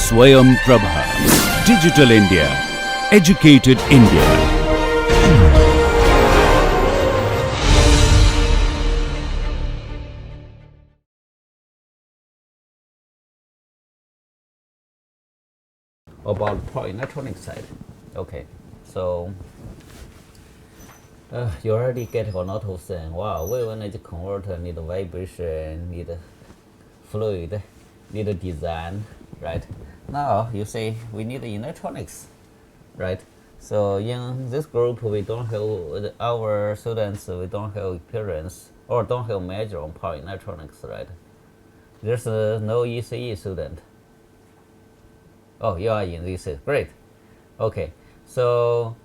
Swayam Prabha. Digital India. Educated India. About power electronics side. Okay, so you already get a lot of things. Wow, wave energy converter need vibration, need fluid, need design, right? Now you say we need electronics, right? So in this group we don't have our students. We don't have experience or don't have major on power electronics, right? There's no ECE student. Oh, you are in this. Great. Okay. So,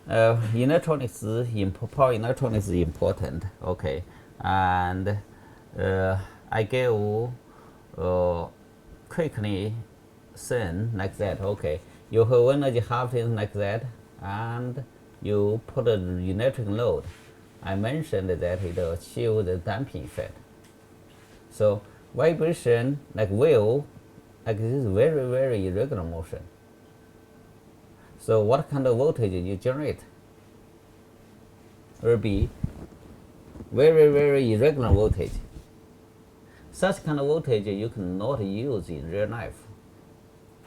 electronics, power electronics is important. Okay. And I give quickly thing like that. Okay. You have energy halving like that, and you put an electric load. I mentioned that it achieves the damping effect. So vibration like wave, like this is very, very irregular motion. So what kind of voltage you generate will be very, very irregular voltage. Such kind of voltage you cannot use in real life,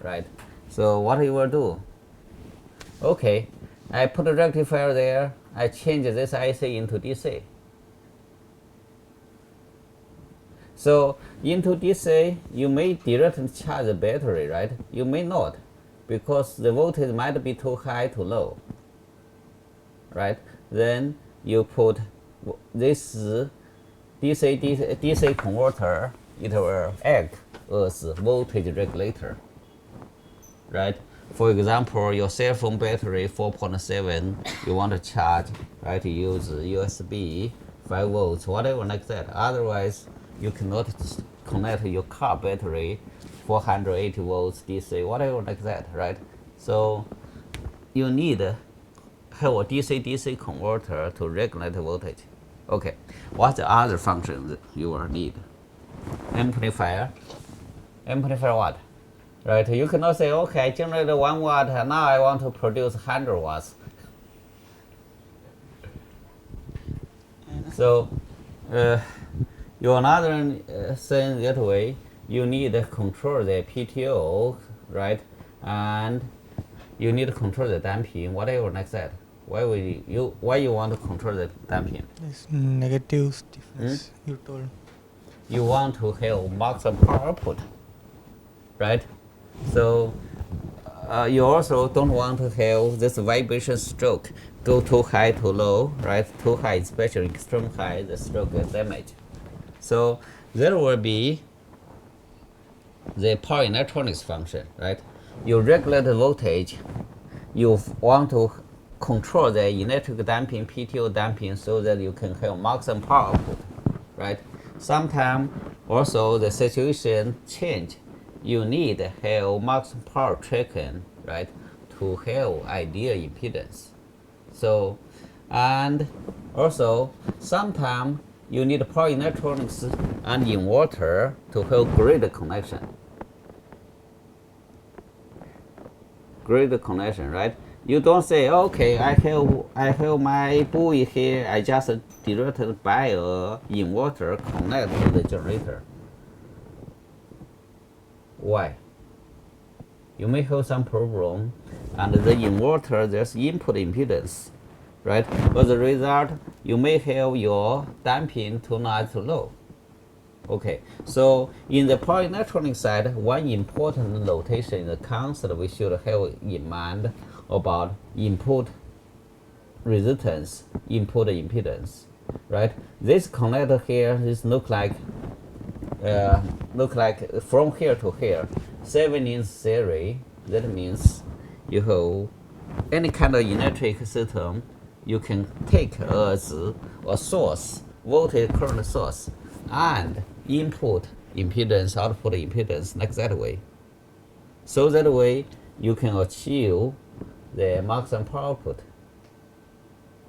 right? So what you will do? Okay, I put a rectifier there. I change this IC into DC. So into DC, you may directly charge the battery, right? You may not, because the voltage might be too high, too low, right? Then you put this DC converter, it will act as voltage regulator, right? For example, your cell phone battery 4.7, you want to charge, right? You use USB 5 volts, whatever like that. Otherwise, you cannot connect your car battery 480 volts DC, whatever like that, right? So you need have a DC-DC converter to regulate the voltage. Okay, what's the other functions you will need? Amplifier. Amplifier what? Right, you cannot say, okay, I generated 1 watt, and now I want to produce 100 watts. So you another thing that way, you need to control the PTO, right? And you need to control the damping, whatever like that. Why you want to control the damping? It's negative stiffness, you told. You want to have maximum power output, right? So you also don't want to have this vibration stroke go too high, too low, right? Too high, especially extreme high, the stroke is damaged. So there will be the power electronics function, right? You regulate the voltage. You want to control the electric damping, PTO damping, so that you can have maximum power output, right? Sometimes also the situation change. You need to have maximum power tracking, right, to have ideal impedance. So, and also sometimes you need power electronics and inverter to have grid connection. Grid connection, right? You don't say, okay, I have my buoy here. I just directed by a inverter connect to the generator. Why? You may have some problem, and the inverter there's input impedance, right? As a result, you may have your damping too high, too low. Okay, so in the power electronics side, one important notation in the concept we should have in mind about input resistance, input impedance, right? This connector here, this look like from here to here, 7-in series. That means you have any kind of electric system, you can take as a source, voltage current source, and input impedance, output impedance, like that way. So that way you can achieve the maximum power output.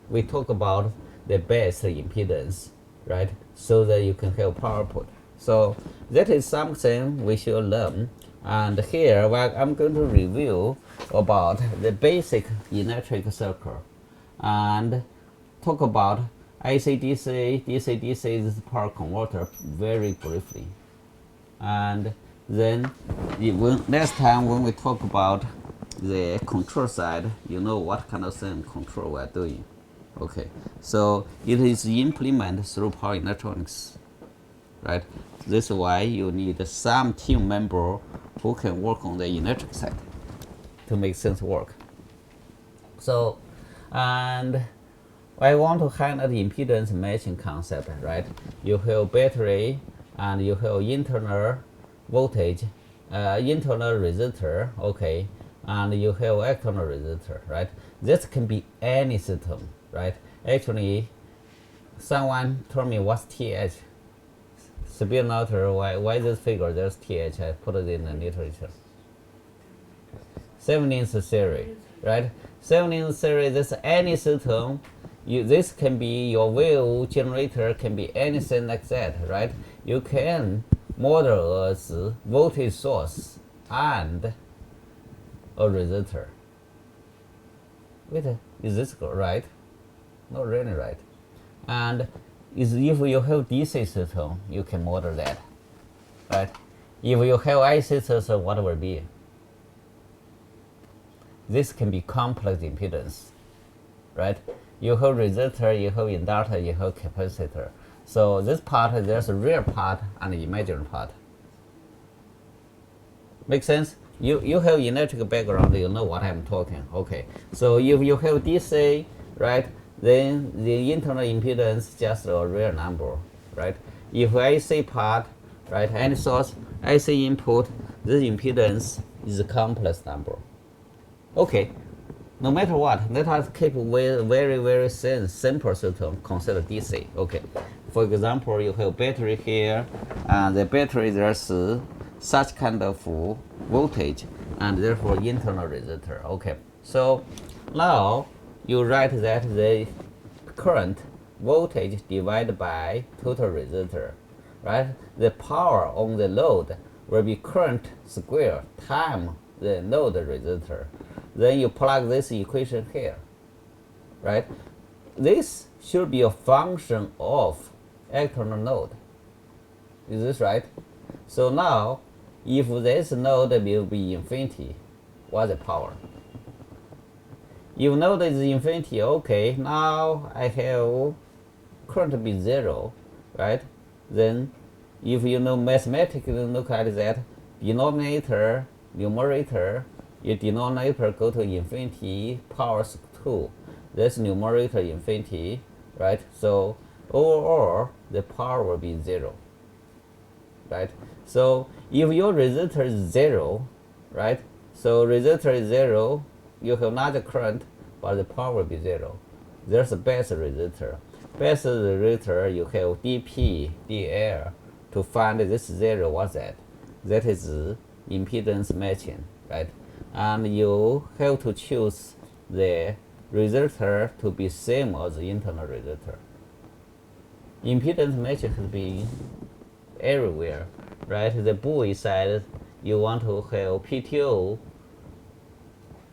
We talk about the best impedance, right? So that you can have power output. So that is something we should learn And here I'm going to review about the basic electric circuit and talk about AC/DC, DC/DC this power converter very briefly. And then next time when we talk about the control side, you know what kind of thing control we're doing. Okay, so it is implemented through power electronics, right? This is why you need some team member who can work on the electric side to make things work. So, and I want to highlight the impedance matching concept, right? You have battery and you have internal voltage, internal resistor, okay, and you have external resistor, right? This can be any system, right? Actually, someone told me what's TH. Speed noter, why this figure, there's TH, I put it in the literature. 17th series, right? 17th series, this any system, this can be your wave generator, can be anything like that, right? You can model as voltage source and a resistor. Wait, is this right? Not really right. And if you have DC system, you can model that, right? If you have IC system, what will be? This can be complex impedance, right? You have resistor, you have inductor, you have capacitor. So this part, there's a real part and imaginary part. Make sense? You have electric background, you know what I'm talking. Okay. So if you have DC, right, then the internal impedance just a real number, right? If IC part, right, any source, IC input, this impedance is a complex number. Okay, no matter what, let us keep with very simple system, consider DC. Okay, for example, you have battery here, and the battery there's such kind of voltage, and therefore internal resistor. Okay, so now you write that the current voltage divided by total resistor, right? The power on the load will be current square time the load resistor. Then you plug this equation here, right? This should be a function of external node. Is this right? So now, if this node will be infinity, what's the power? If node is infinity, okay, now I have current be 0, right? Then if you know mathematically look at that, denominator, numerator, your denominator go to infinity, power 2. This numerator infinity, right? So overall, the power will be 0, right? So if your resistor is 0, right? So resistor is 0, you have not the current, but the power will be 0. There's a base resistor. Base resistor, you have dP, dL. To find this 0, what's that? That is impedance matching, right? And you have to choose the resistor to be same as the internal resistor. Impedance matching has been everywhere, right? The buoy side, you want to have PTO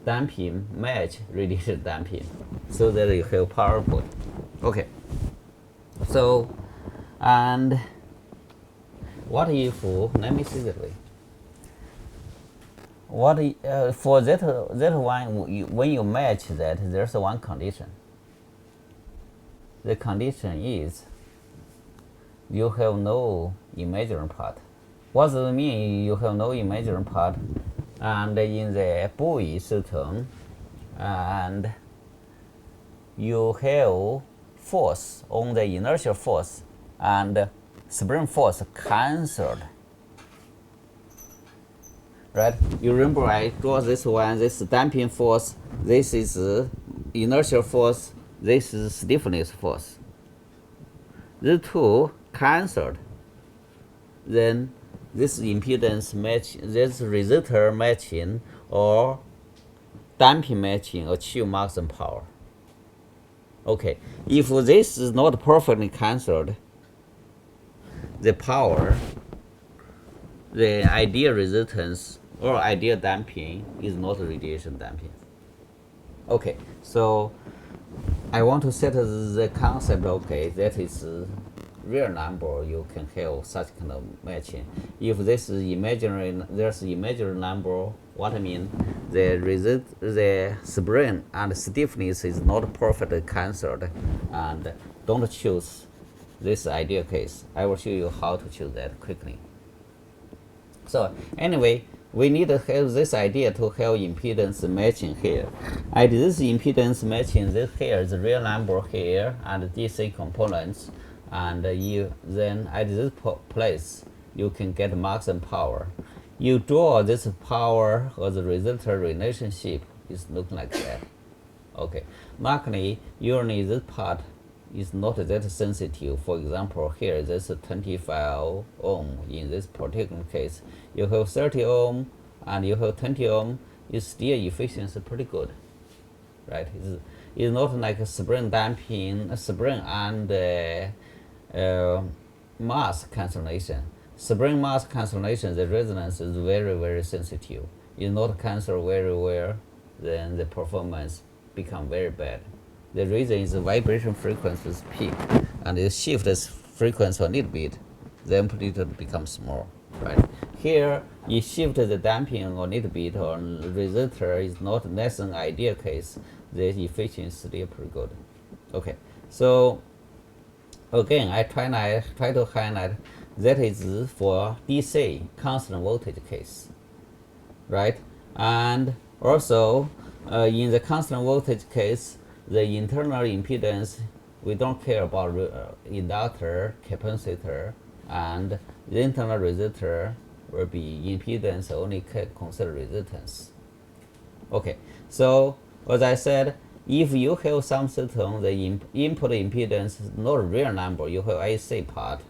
damping match radiated damping, so that you have power output. Okay. So, and what if, let me see that way. What for that one, when you match that, there's one condition. The condition is you have no imaginary part. What does it mean? You have no imaginary part, and in the buoy system, and you have force on the inertial force and spring force cancelled. Right? You remember I draw this one, this damping force, this is inertial force, this is stiffness force. The two cancelled. Then this impedance match, this resistor matching or damping matching achieve maximum power. Okay, if this is not perfectly cancelled, the power the ideal resistance or ideal damping is not radiation damping. Okay, so I want to set the concept, okay, that is real number, you can have such kind of matching. If this is imaginary, there's imaginary number, what I mean, the spring and stiffness is not perfectly cancelled, and don't choose this ideal case. I will show you how to choose that quickly. So anyway, we need to have this idea to have impedance matching here. And this impedance matching, this here is the real number here and DC components, and you then at this place you can get maximum power. You draw this power or the resistor relationship is looking like that. Okay, luckily usually this part is not that sensitive. For example, here this 25 ohm. In this particular case, you have 30 ohm and you have 20 ohm. Is still efficiency pretty good, right? It's not like a spring damping, spring and mass cancellation. Spring mass cancellation, the resonance is very sensitive. It's not cancel very well, then the performance become very bad. The reason is the vibration frequency is peak, and it shifts this frequency a little bit, the amplitude becomes small, right? Here, you shift the damping a little bit on resistor is not less than ideal case, the efficiency is still pretty good. Okay, so again, I try to highlight that is for DC constant voltage case, right? And also in the constant voltage case, the internal impedance, we don't care about inductor, capacitor, and the internal resistor will be impedance only consider resistance. Okay, so as I said, if you have some system, the input impedance is not a real number, you have IC part,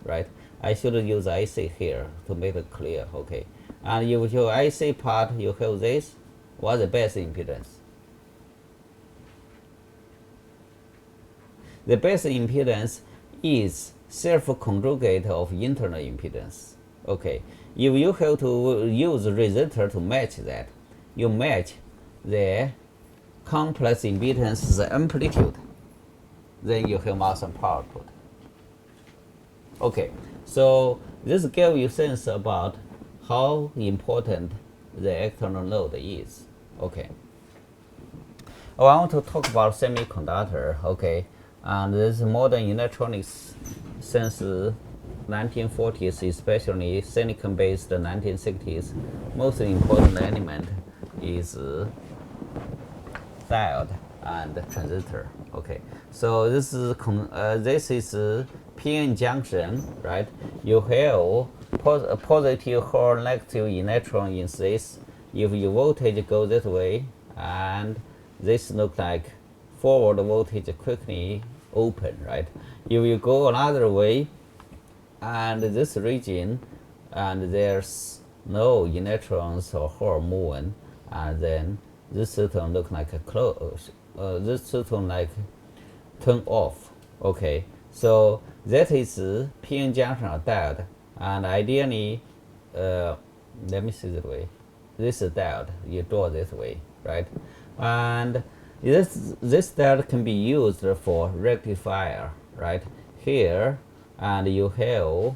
right? I should use IC here to make it clear, okay? And if you have IC part, you have this, what's the base impedance? The base impedance is self-conjugate of internal impedance. Okay, if you have to use resistor to match that, you match the complex impedance, the amplitude, then you have maximum power output. Okay, so this gives you sense about how important the external load is. Okay, I want to talk about semiconductor. Okay, and this modern electronics since 1940s, especially silicon-based 1960s, most important element is diode and transistor. Okay, so this is PN junction, right? You have a positive or negative electron in this. If your voltage goes this way, and this looks like forward voltage quickly open, right? If you go another way, and this region, and there's no electrons or hole moving, and then this system look like a close. This system like turn off. Okay, so that is PN junction of diode, and ideally, let me see this way. This is diode. You draw this way, right? And this diode can be used for rectifier, right? Here, and you have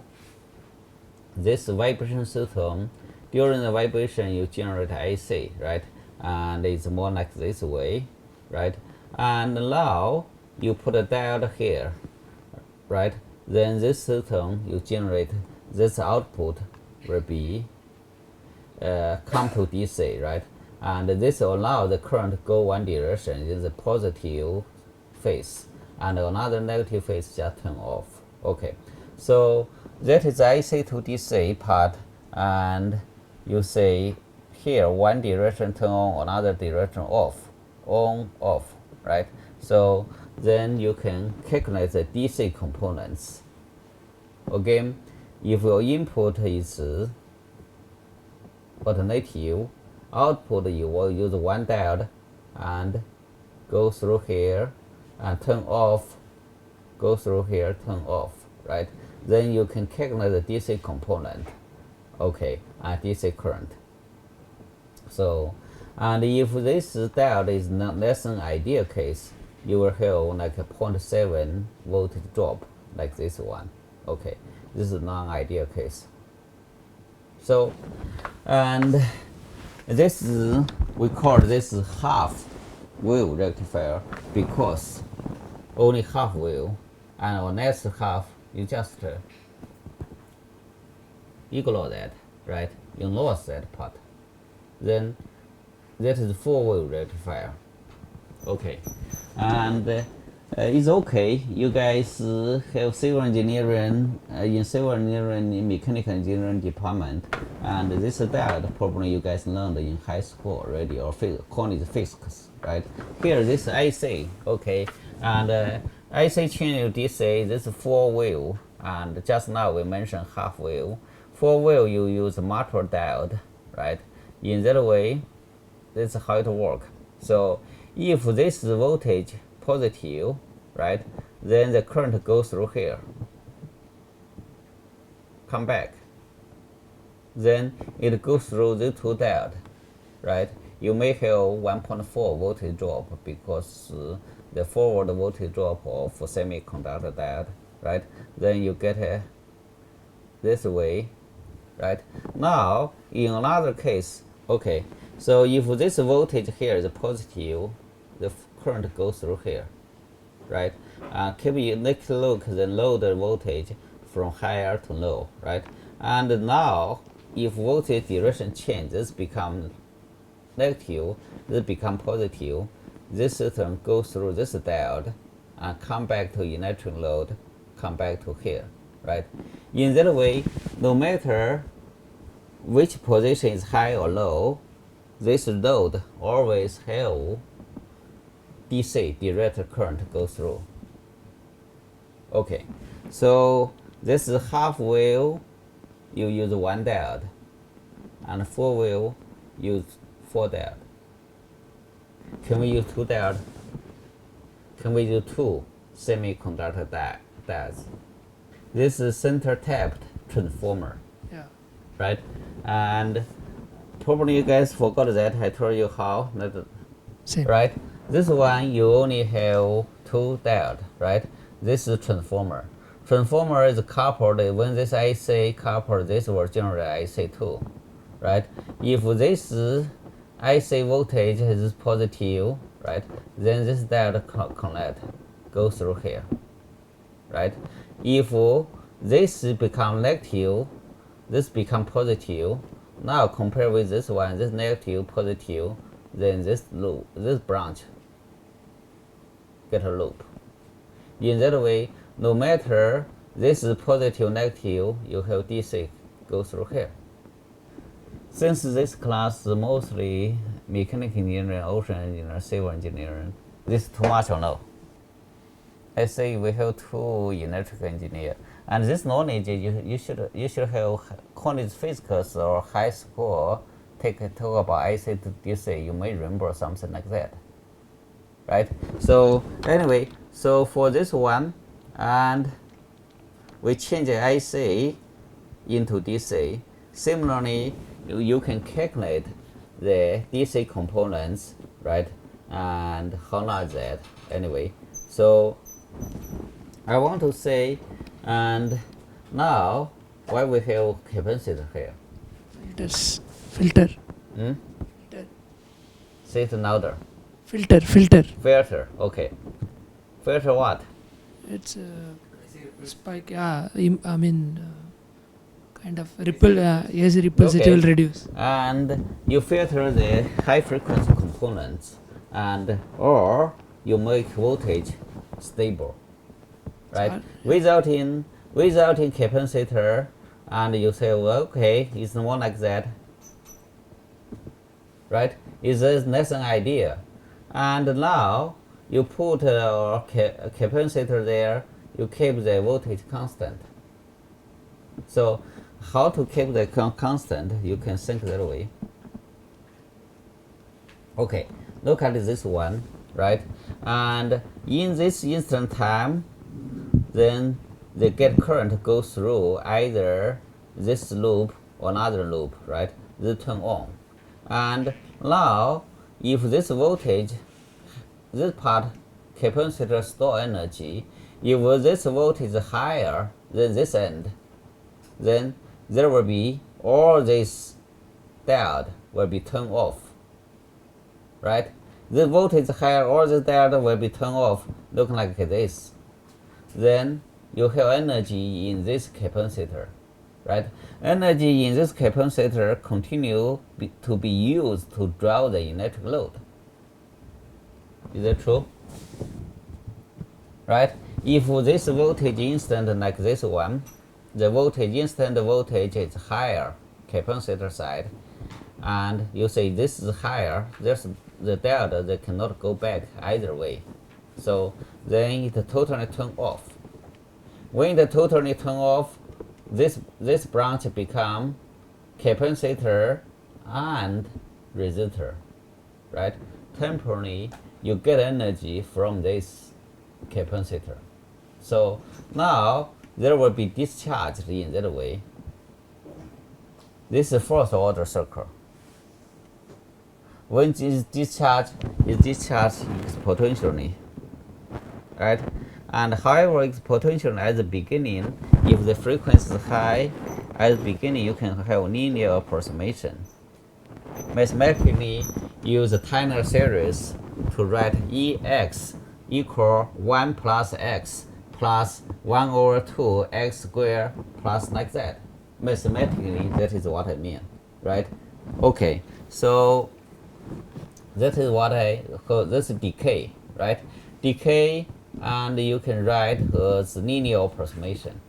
this vibration system. During the vibration, you generate AC, right? And it's more like this way, right? And now you put a diode here, right? Then this system you generate this output will be come to DC, right? And this allows the current to go one direction in the positive phase, and another negative phase just turn off. Okay, so that is IC to DC part, and you say here one direction turn on, another direction off, on, off, right? So then you can calculate the DC components. Again, if your input is alternative, output you will use one diode and go through here and turn off, go through here, turn off, right? Then you can calculate the DC component. okay, DC current. So, and if this diode is not less than ideal case, you will have like a 0.7 voltage drop, like this one. Okay, this is non-ideal case. So, and this is, we call this half wave rectifier because only half wave, and on next half you just ignore that, right? You lost that part. Then that is full wave rectifier. Okay, and it's okay. You guys have civil engineering in civil engineering in mechanical engineering department, and this diode probably you guys learned in high school already or college physics, right? Here this IC, okay, and IC channel DC this full wave, and just now we mentioned half wave. Full wave you use multiple diode, right? In that way, this is how it works. So if this voltage positive, right, then the current goes through here, come back, then it goes through the two diode, right? You may have 1.4 voltage drop because the forward voltage drop of semiconductor diode, right? Then you get this way, right? Now in another case, okay, so if this voltage here is positive, the current goes through here, right? Keep you look the load voltage from higher to low, right? And now if voltage direction change, this become negative, this become positive, this system goes through this diode and come back to electric load, come back to here, right? In that way, no matter which position is high or low, this load always have DC, direct current go through. Okay, so this is half wave, you use one diode, and full wave, use 4 diode. Can we use 2 diode? Can we use 2 semiconductor diodes? This is center tapped transformer. Yeah. Right? And probably you guys forgot that I told you how. Same. Right? This one you only have 2 diodes, right? This is transformer. Transformer is coupled. When this IC coupled, this will generate IC2, right? If this IC voltage is positive, right, then this diode connect, go through here, right? If this become negative, this become positive. Now compare with this one, this negative, positive, then this loop, this branch get a loop. In that way, no matter this is positive, negative, you have DC go through here. Since this class is mostly mechanical engineering, ocean engineering, civil engineering, this is too much or no? I say we have 2 electrical engineer, and this knowledge you should have college physics or high school talk about IC to DC. You may remember something like that, right? So anyway, so for this one, and we change the IC into DC. Similarly, you can calculate the DC components, right? And how large that anyway. So I want to say, and now why we have capacitor here? Filter. Filter. Say it louder. Filter. Filter. Okay. Filter what? It's a spike. Yeah, I mean, kind of ripple. Yes, ripples. Okay. It will reduce. And you filter the high frequency components, and or you make voltage stable, right? Without in capacitor, and you say, well, okay, it's more like that, right? It's less an idea. And now you put a capacitor there, you keep the voltage constant. So how to keep the constant, you can think that way. Okay, look at this one, right? And in this instant time, then the get current goes through either this loop another loop, right? This turn on. And now, if this voltage, this part capacitor store energy, if this voltage is higher than this end, then there will be all this diode will be turned off, right? The voltage higher, all the diode will be turned off, looking like this. Then you have energy in this capacitor, right? Energy in this capacitor continue to be used to draw the electric load. Is that true? Right? If this voltage instant like this one, the instant voltage is higher capacitor side, and you say this is higher, there's the diode that cannot go back either way. So then it totally turn off. When it totally turn off, this branch become capacitor and resistor, right? Temporarily, you get energy from this capacitor. So now there will be discharged in that way. This is first order circle. When it is discharged exponentially, right? And however, exponentially at the beginning, if the frequency is high, at the beginning you can have linear approximation. Mathematically, use a ternary series to write Ex equal 1 plus x plus 1 over 2 x squared plus like that. Mathematically, that is what I mean, right? Okay, so that is what I call this decay, right? Decay, and you can write as linear approximation,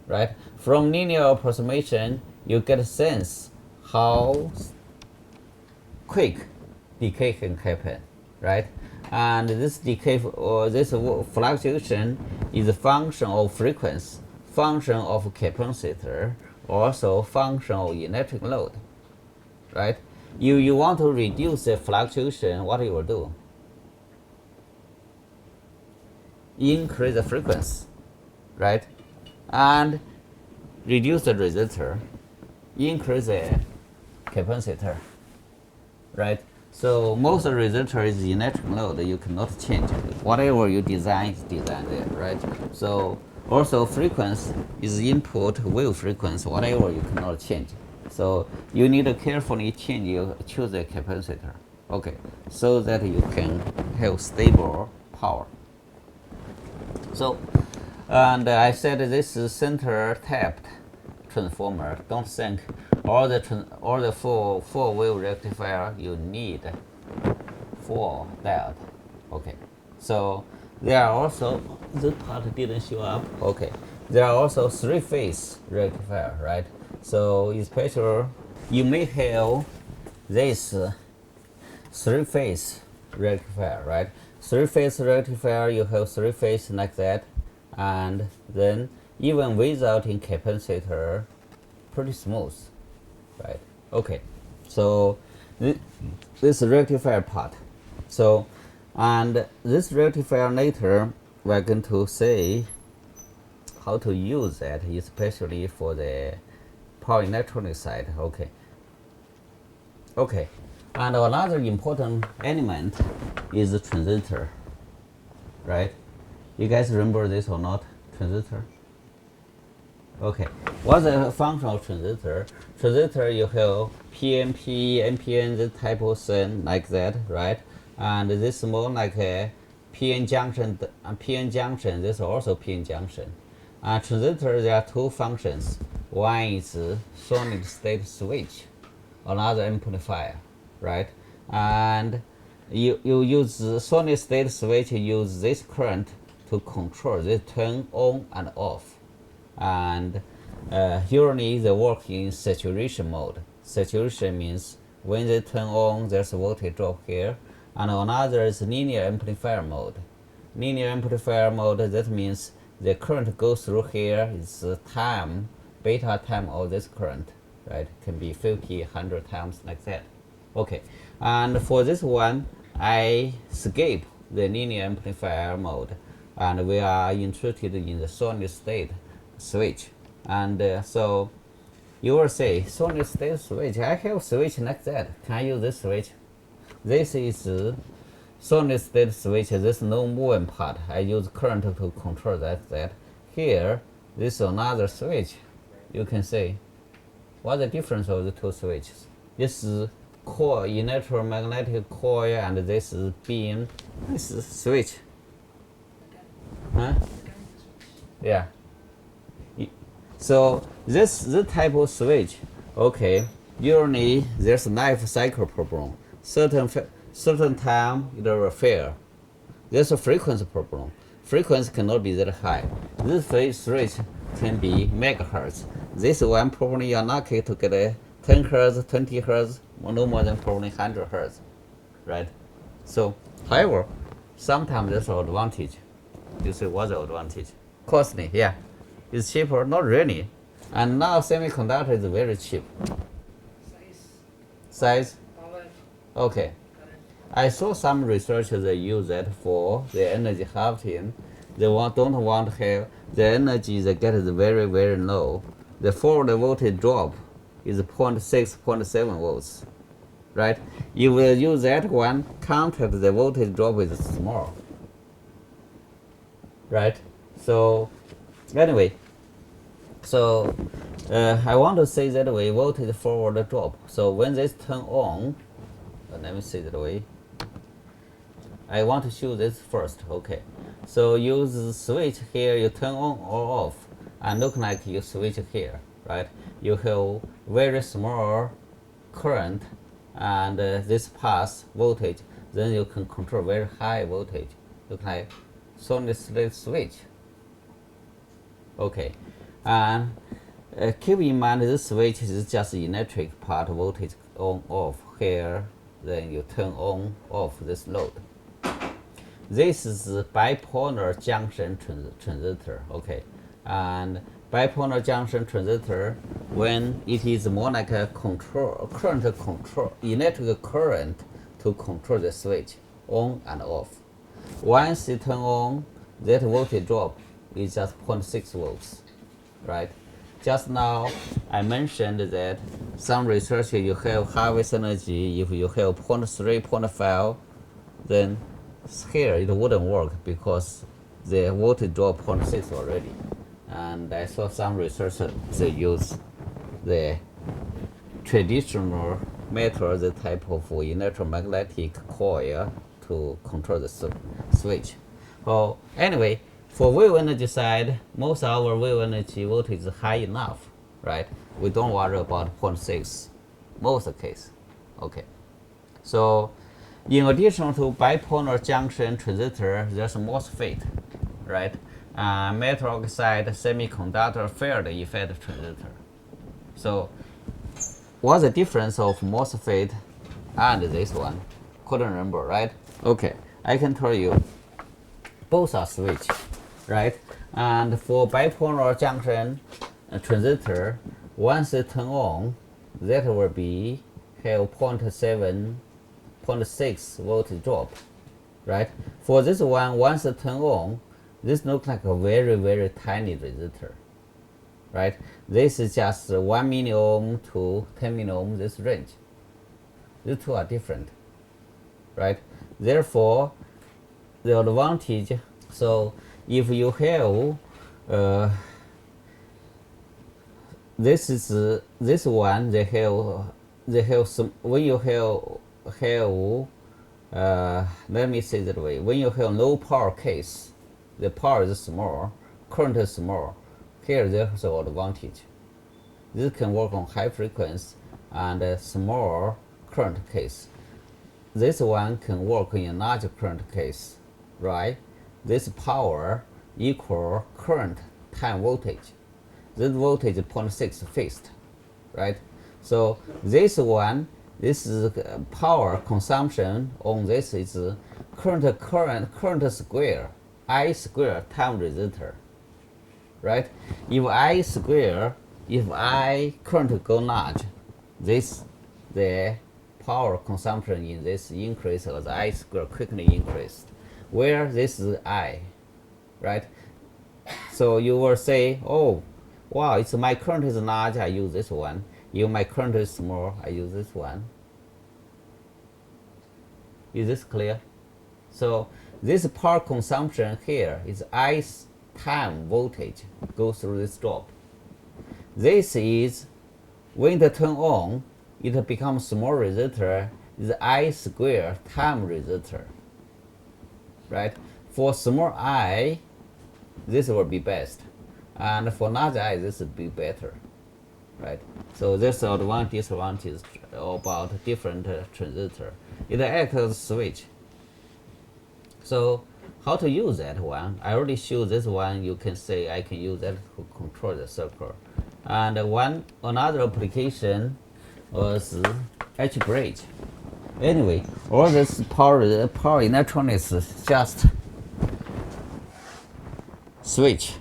right? From linear approximation, you get a sense how quick decay can happen, right? And this decay or this fluctuation is a function of frequency, function of capacitor, also function of electric load, right? You want to reduce the fluctuation, what you will do? Increase the frequency, right? And reduce the resistor, increase the capacitor, right? So most resistor is electric load, you cannot change it. Whatever you design is designed there, right? So also frequency is input wave frequency, whatever you cannot change. So you need to carefully choose the capacitor, okay, so that you can have stable power. So, and I said this is center tapped transformer. Don't think all the four wave rectifier you need 4 diode. Okay, so there are also, this part didn't show up. Okay, there are also 3-phase rectifier, right? So especially you may have this 3-phase rectifier, right? 3-phase rectifier, you have 3-phase like that, and then even without in capacitor, pretty smooth, right? Okay, so this rectifier part. So, and this rectifier later we're going to say how to use that, especially for the power electronic side. Okay. Okay. And another important element is the transistor, right? You guys remember this or not? Transistor? Okay. What's the function of transistor? Transistor, you have PNP, NPN, this type of thing like that, right? And this is more like a PN junction, this is also PN junction. Transistor, there are 2 functions. One is solid state switch, another amplifier, right? And you use the solid state switch, use this current to control this turn on and off. And usually they work in saturation mode. Saturation means when they turn on, there's a voltage drop here. And another is linear amplifier mode. Linear amplifier mode, that means the current goes through here, is the time, beta time of this current, right? Can be 50, 100 times like that. Okay, and for this one, I skip the linear amplifier mode, and we are interested in the solid state switch. And so You will say solid state switch. I have switch like that. Can I use this switch? This is solid state switch. There's no moving part. I use current to control that. Here, this is another switch. You can see what's the difference of the two switches. This is coil, electromagnetic coil, and this is beam. This is switch. Huh? Yeah. So this type of switch, okay, usually there's life cycle problem. Certain time it will fail. There's a frequency problem. Frequency cannot be that high. This switch can be megahertz. This one probably you're lucky to get a 10 hertz, 20 hertz, no more than probably 100 hertz, right? So, however, sometimes there's an advantage. You say what's the advantage? Costly, yeah. It's cheaper, not really. And now semiconductor is very cheap. Size? Power, Okay. current. I saw some researchers that use that for the energy halving. They don't want to have the energy that gets very, very low. The forward voltage drop is 0.6, 0.7 volts, right? You will use that one, contact the voltage drop is small, right? So anyway, so I want to say that way voltage forward drop. So when this turn on, let me say that way. I want to show this first, okay. So use the switch here, you turn on or off, and look like you switch here, right? You have very small current and this pass voltage, then you can control very high voltage. Look like solid state switch. Okay, and keep in mind this switch is just electric part voltage on off here, then you turn on off this load. This is bipolar junction transistor, okay, and bipolar junction transistor, when it is more like a current control, electric current to control the switch on and off. Once it turn on, that voltage drop is just 0.6 volts, right? Just now I mentioned that some research you have harvest energy, if you have 0.3, 0.5, then here it wouldn't work because the voltage drop 0.6 already. And I saw some researchers they use the traditional method, the type of electromagnetic coil to control the switch. So anyway, for wave energy side, most of our wave energy voltage is high enough, right? We don't worry about 0.6 most of the case. Okay. So in addition to bipolar junction transistor, there's MOSFET, right? Metal oxide semiconductor field effect transistor. So what's the difference of MOSFET and this one? Couldn't remember, right? Okay, I can tell you. Both are switch, right? And for bipolar junction transistor, once it turn on, that will be have 0.7, 0.6 voltage drop, right? For this one, once it turn on, this looks like a very, very tiny resistor, right? This is just 1 milliohm to 10 milliohm, this range. These two are different, right? Therefore, the advantage, so if you have this one, they have some, when you have let me say that way, when you have low power case, the power is small, current is small, here there's an advantage. This can work on high frequency and a small current case. This one can work in a large current case, right? This power equal current time voltage. This voltage is 0.6 fixed, right? So this one, this is power consumption on this is current square, I square time resistor, right? If I square, if I current go large, this the power consumption in this increase as I square quickly increased. Where this is I, right? So you will say, oh, wow, it's my current is large, I use this one. If my current is small, I use this one. Is this clear? So this power consumption here is I time voltage goes through this drop. This is when it turn on, it becomes small resistor, is I square time resistor. Right? For small I, this will be best. And for large I, this will be better. Right? So there's advantage, disadvantage about different transistor. It acts as a switch. So how to use that one? I already showed this one. You can say I can use that to control the circuit. And another application was edge bridge. Anyway, all this power electronics is just switch,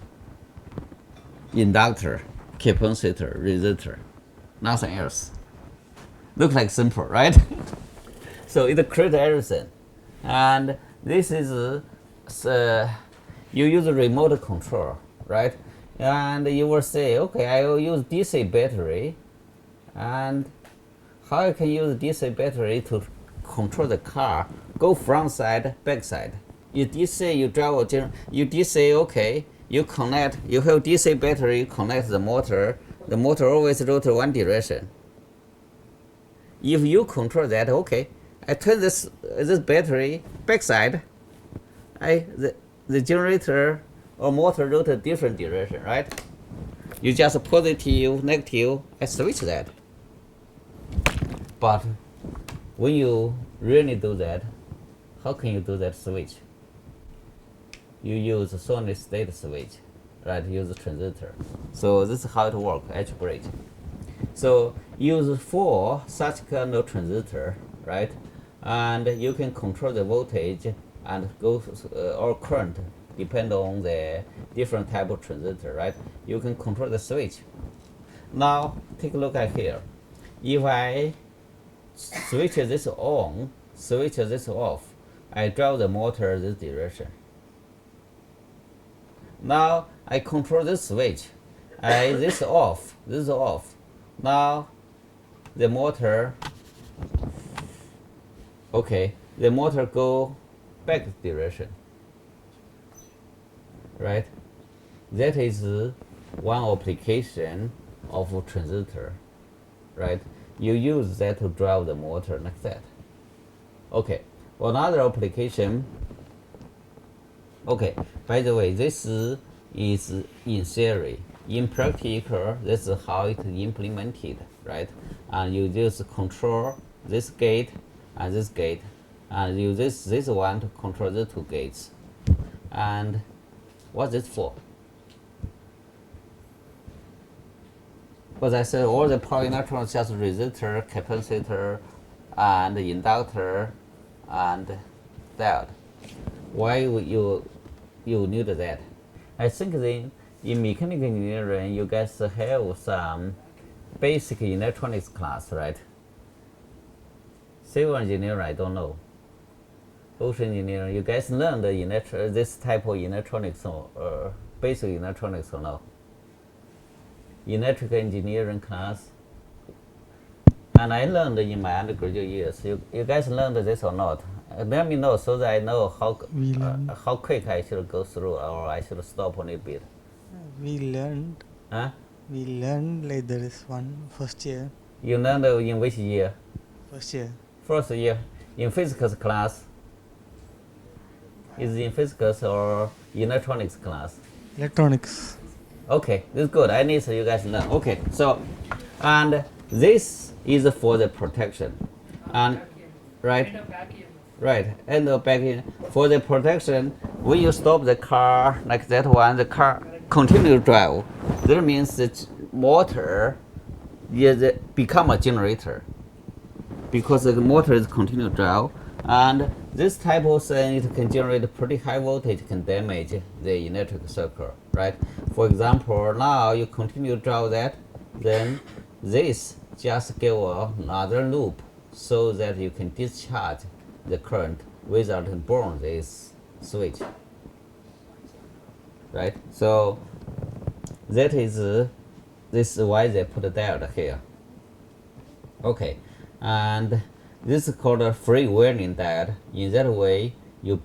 inductor, capacitor, resistor, nothing else. Looks like simple, right? So it creates everything. And this is you use a remote control, right? And you will say, okay, I will use DC battery. And how I can use DC battery to control the car, go front side, back side. You DC, you drive you DC, okay, you connect, you have DC battery, you connect the motor always rotate one direction. If you control that, okay, I turn this battery backside, the generator or motor rotate different direction, right? You just positive, negative, I switch that. But when you really do that, how can you do that switch? You use a solid state switch, right? Use a transistor. So this is how it works, edge bridge. So use 4 such kind of transistor, right? And you can control the voltage and go or current, depend on the different type of transistor, right? You can control the switch. Now take a look at here. If I switch this on, switch this off, I drive the motor this direction. Now I control this switch. This off, this is off. Now the motor, okay, the motor go back direction, right? That is one application of a transistor, right? You use that to drive the motor like that. Okay, another application. Okay, by the way, this is in theory. In practical, this is how it is implemented, right? And you just control this gate and this gate, and use this one to control the 2 gates. And what's this for? As I said, all the power electronics just resistor, capacitor, and inductor, and diode. Why would you need that? I think in mechanical engineering, you guys have some basic electronics class, right? Civil engineering, I don't know. Ocean engineering, you guys learned this type of electronics or basic electronics or no? Electrical engineering class. And I learned in my undergraduate years. You guys learned this or not? Let me know so that I know how quick I should go through or I should stop a little bit. We learned. Huh? We learned like there is one first year. You learned in which year? First year. First year. In physics class? Is it in physics or electronics class? Electronics. Okay, this is good. I need you guys to learn. Okay, so, and this is for the protection. And, right? Right, and the back in. For the protection, when you stop the car like that one, the car continue to drive. That means the motor is become a generator because the motor is continue to drive. And this type of thing, it can generate pretty high voltage, can damage the electric circuit, right? For example, now you continue to drive that, then this just give another loop so that you can discharge the current without burn this switch, right? So that is This is why they put a diode here. Okay, and this is called a freewheeling diode. In that way, you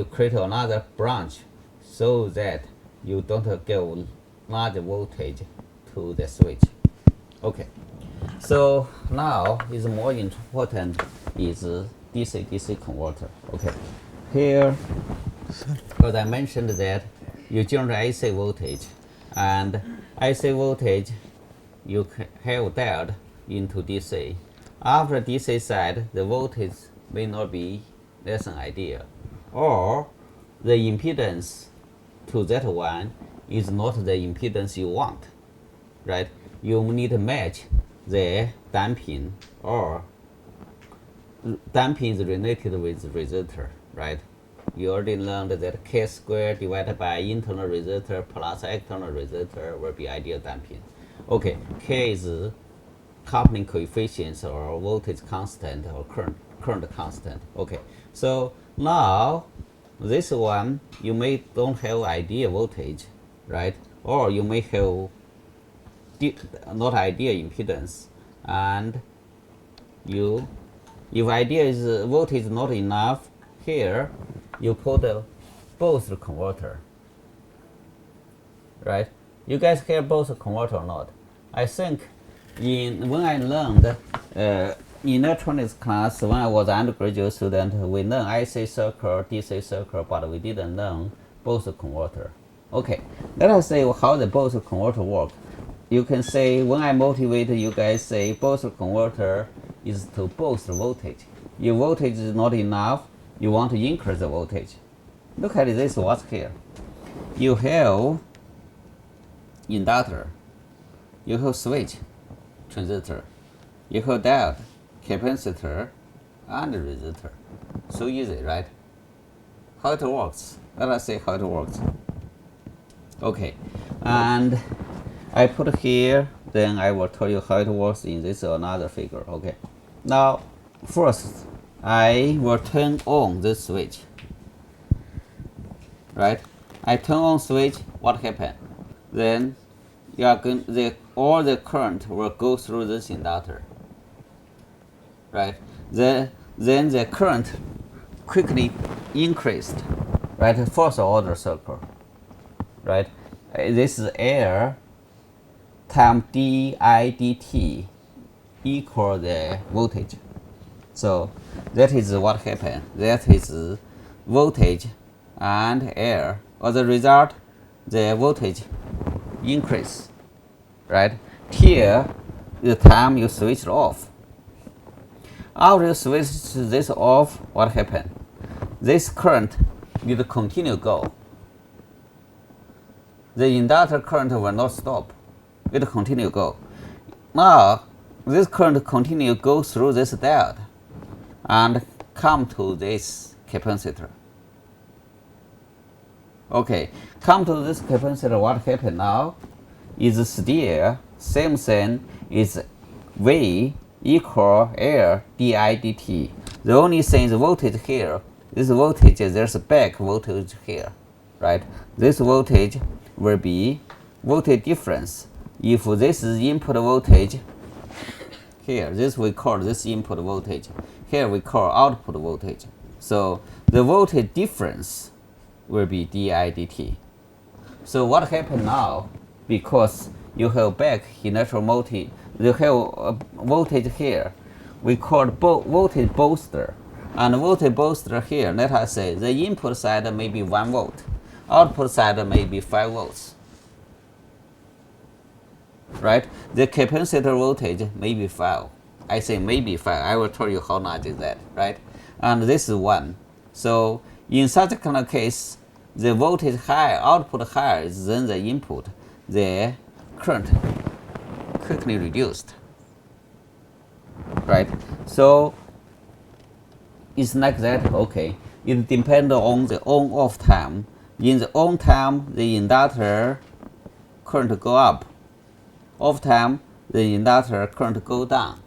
create another branch so that you don't give large voltage to the switch. Okay, so now is more important is DC-DC converter. Okay, here, as I mentioned that you generate AC voltage, and AC voltage you have diode into DC. After DC side, the voltage may not be less than ideal, or the impedance to that one is not the impedance you want, right? You need to match the damping, or damping is related with resistor, right? You already learned that K squared divided by internal resistor plus external resistor will be ideal damping. Okay, K is coupling coefficients or voltage constant or current constant. Okay, so now this one you may don't have ideal voltage, right? Or you may have not ideal impedance, and you, if ideal is voltage not enough, here you put both converter, right? You guys hear both converter or not? I think when I learned in electronics class, when I was an undergraduate student, we learned IC circuit, DC circuit, but we didn't learn both converter. Okay, let us say how the both converter work. You can say, when I motivate you guys, say both converter is to boost voltage. If voltage is not enough, you want to increase the voltage. Look at this, what's here. You have inductor, you have switch, transistor, you have diode, capacitor, and resistor. So easy, right? How it works? Let us see how it works. Okay, and I put here, then I will tell you how it works in this another figure. Okay, now first I will turn on this switch, right? I turn on switch, what happens? Then you are going, all the current will go through this inductor, right? Then the current quickly increased, right? First order circle, right? This is air times di dt equal the voltage. So that is what happened. That is voltage and air. As a result, the voltage increase, right? Till the time you switch it off. After you switch this off, what happened? This current will continue go. The inductor current will not stop. It will continue go. Now, this current continue go through this diode and come to this capacitor. Okay, come to this capacitor, what happened now is still same thing, is V equal L di dt. The only thing is voltage here, this voltage, there's a back voltage here, right? This voltage will be voltage difference. If this is input voltage, here, this we call this input voltage. Here we call output voltage. So the voltage difference will be di dt. So what happened now? Because you have back electromotive, you have voltage here. We call voltage booster. And voltage booster here, let us say the input side may be 1 volt, output side may be 5 volts. Right? The capacitor voltage may be 5. I say maybe 5. I will tell you how much is that, right? And this is 1. So in such a kind of case, the voltage high, output higher than the input, the current quickly reduced, right? So it's like that. Okay, it depends on the on-off time. In the on time, the inductor current go up. Off time, the inductor current go down,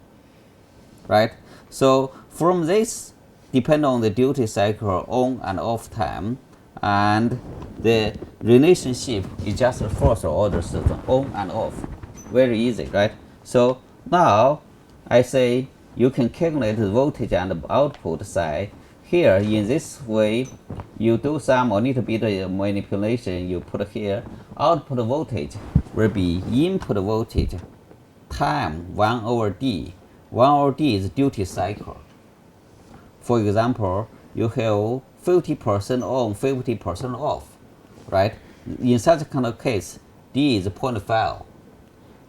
right? So from this, depend on the duty cycle on and off time, and the relationship is just a first order system, on and off. very easy, right? So now I say you can calculate the voltage and the output side. Here in this way, you do some a little bit of manipulation. You put here output voltage will be input voltage time 1 over D. 1 over D is duty cycle. For example, you have 50% on, 50% off, right? In such kind of case, D is 0.5.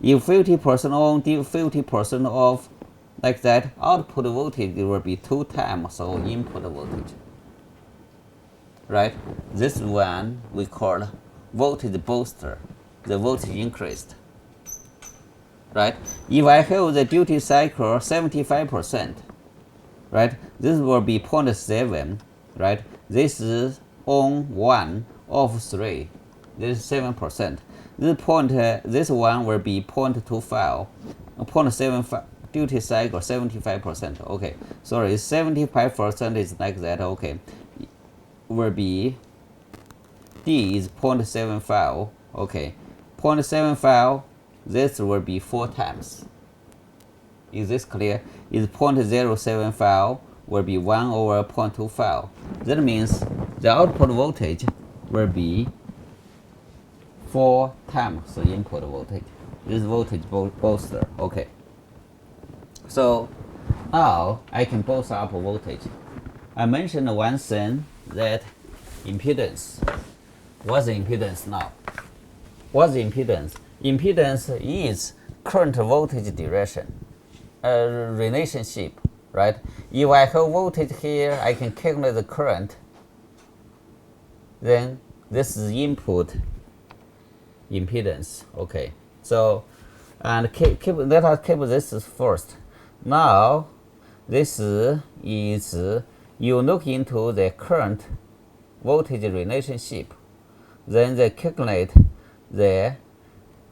If 50% on, 50% off, like that, output voltage will be 2 times of input voltage, right? This one we call voltage booster. The voltage increased, right? If I have the duty cycle 75%, right? This will be 0.7, right? This is on 1 of 3. This is 7%. This one will be 0.25, 0.75. Duty cycle 75%. Okay, sorry, 75% is like that. Okay, will be D is 0.75. Okay, 0.75. This will be 4 times. Is this clear? Is 0.075 will be 1 over 0.25. That means the output voltage will be 4 times the input voltage. This voltage booster. Okay. So now I can boost up voltage. I mentioned one thing, that impedance. What's the impedance now? What's the impedance? Impedance is current voltage direction, relationship, right? If I have voltage here, I can calculate the current. Then this is input impedance. Okay. So and let us keep this first. Now, this is, you look into the current voltage relationship, then they calculate the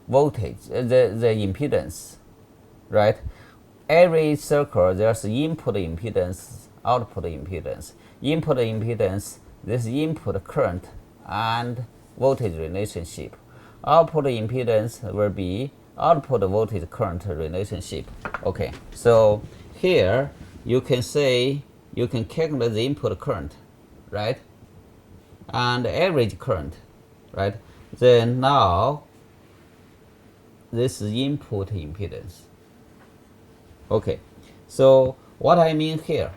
voltage, the impedance, right? Every circle, there's input impedance, output impedance. Input impedance, this input current and voltage relationship. Output impedance will be output voltage current relationship. Okay, so here you can say, you can calculate the input current, right? And average current, right? Then now, this is input impedance. Okay, so what I mean here,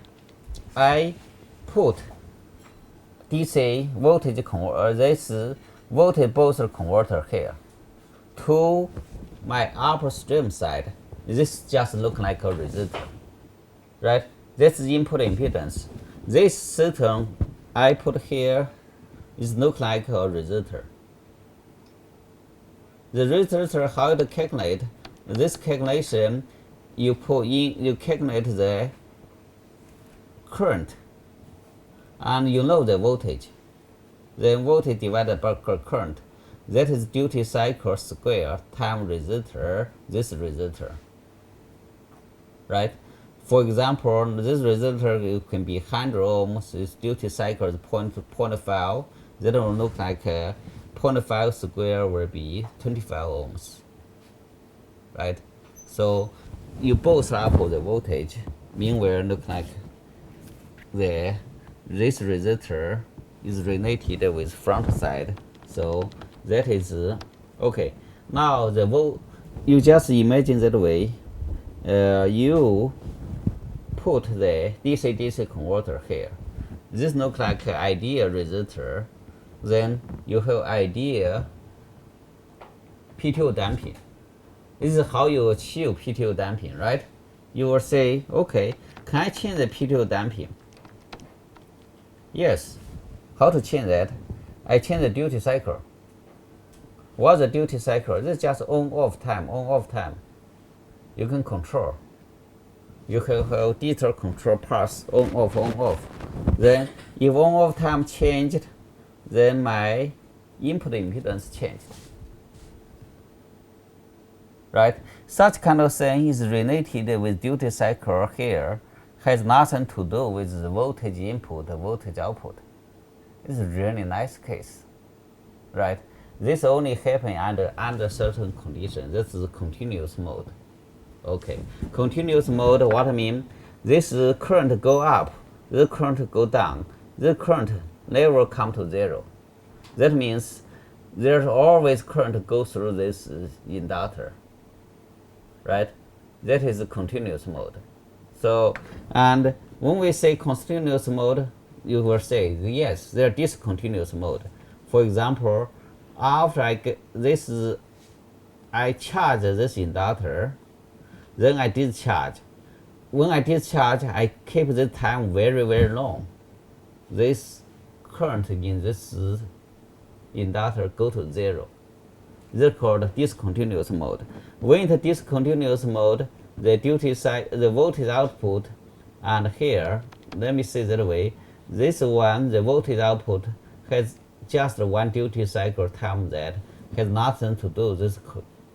I put DC voltage converter, this voltage booster converter here to my upstream side. This just look like a resistor, right? This is input impedance. This system I put here is look like a resistor. The resistor, how to calculate? This calculation, you put in, you calculate the current, and you know the voltage. Then voltage divided by current. That is duty cycle square time resistor, this resistor, right? For example, this resistor can be 100 ohms, its duty cycle is 0.5, that will look like 0.5 square will be 25 ohms, right? So you both up the voltage, meanwhile look like this resistor is related with front side, so that is okay. Now you just imagine that way. You put the DC-DC converter here. This looks like an ideal resistor. Then you have ideal PTO damping. This is how you achieve PTO damping, right? You will say, okay, can I change the PTO damping? Yes. How to change that? I change the duty cycle. What's the duty cycle? This is just on-off time, on-off time. You can control. You can have digital control paths, on-off, on-off. Then, if on-off time changed, then my input impedance changed. Right? Such kind of thing is related with duty cycle here, has nothing to do with the voltage input, the voltage output. It's a really nice case, right? This only happen under certain conditions. This is continuous mode. Okay, continuous mode, what I mean? This current go up, the current go down, the current never come to zero. That means there's always current go through this inductor, right? That is a continuous mode. So, and when we say continuous mode, you will say, yes, they're discontinuous mode. For example, after I get this, I charge this inductor, then I discharge. When I discharge, I keep the time very, very long. This current in this inductor go to zero. This is called discontinuous mode. When it discontinuous mode, the duty cycle, the voltage output, and here, let me say that way, this one, the voltage output has just one duty cycle time that has nothing to do with